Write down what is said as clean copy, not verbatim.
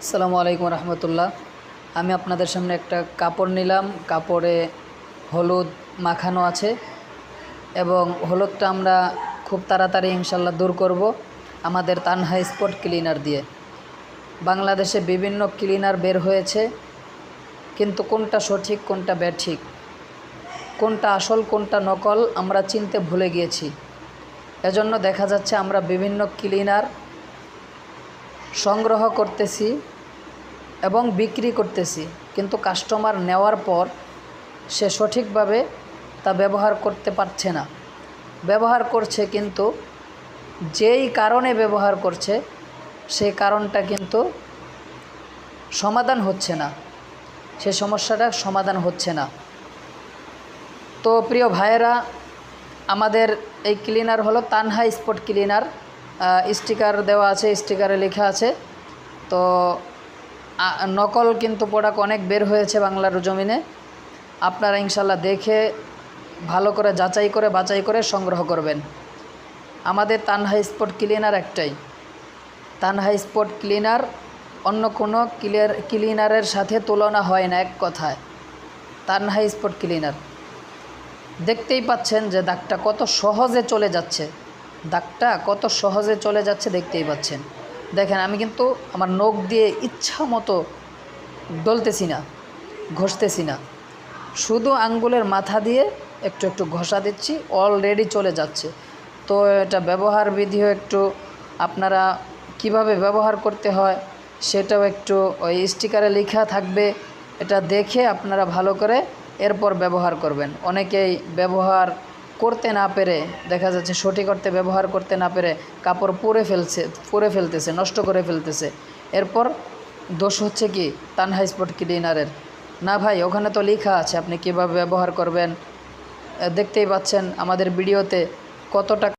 আসসালামু আলাইকুম রহমতুল্লাহ। আমি আপনাদের সামনে একটা কাপড় নিলাম। কাপড়ে হলুদ মাখানো আছে এবং হলুদটা আমরা খুব তাড়াতাড়ি ইনশাল্লাহ দূর করব আমাদের তানহা স্পট ক্লিনার দিয়ে। বাংলাদেশে বিভিন্ন ক্লিনার বের হয়েছে, কিন্তু কোনটা সঠিক কোনটা ব্যাঠিক, কোনটা আসল কোনটা নকল আমরা চিনতে ভুলে গিয়েছি। এজন্য দেখা যাচ্ছে আমরা বিভিন্ন ক্লিনার সংগ্রহ করতেছি এবং বিক্রি করতেছি, কিন্তু কাস্টমার নেওয়ার পর সে সঠিকভাবে তা ব্যবহার করতে পারছে না। ব্যবহার করছে, কিন্তু যেই কারণে ব্যবহার করছে সেই কারণটা কিন্তু সমাধান হচ্ছে না, সেই সমস্যাটা সমাধান হচ্ছে না। তো প্রিয় ভাইয়েরা, আমাদের এই ক্লিনার হলো তানহা স্পট ক্লিনার। স্টিকার দেওয়া আছে, স্টিকারে লেখা আছে। তো নকল কিন্তু প্রোডাক্ট অনেক বের হয়েছে বাংলার জমিনে। আপনারা ইনশাল্লাহ দেখে ভালো করে যাচাই করে বাছাই করে সংগ্রহ করবেন। আমাদের তানহা স্পট ক্লিনার একটাই, তানহা স্পট ক্লিনার। অন্য কোনো ক্লিনারের সাথে তুলনা হয় না। এক কথায় তানহা স্পট ক্লিনার। দেখতেই পাচ্ছেন যে দাগটা কত সহজে চলে যাচ্ছে, দাগটা কত সহজে চলে যাচ্ছে দেখতেই পাচ্ছেন। দেখেন, আমি কিন্তু আমার নখ দিয়ে ইচ্ছা মতো ডলতেছি না, ঘষতেছি না, শুধু আঙ্গুলের মাথা দিয়ে একটু একটু ঘষা দিচ্ছি, অলরেডি চলে যাচ্ছে। তো এটা ব্যবহার বিধিও একটু আপনারা কিভাবে ব্যবহার করতে হয় সেটাও একটু ওই স্টিকারে লেখা থাকবে, এটা দেখে আপনারা ভালো করে এরপর ব্যবহার করবেন। অনেকেই ব্যবহার করতে না পেরে, দেখা যাচ্ছে সঠিক অর্থে ব্যবহার করতে না পেরে কাপড় পুড়ে ফেলতেছে, নষ্ট করে ফেলতেছে। এরপর দোষ হচ্ছে কি তানহা স্পট ক্লিনারের। না ভাই, ওখানে তো লেখা আছে আপনি কীভাবে ব্যবহার করবেন। দেখতেই পাচ্ছেন আমাদের ভিডিওতে কত টাকা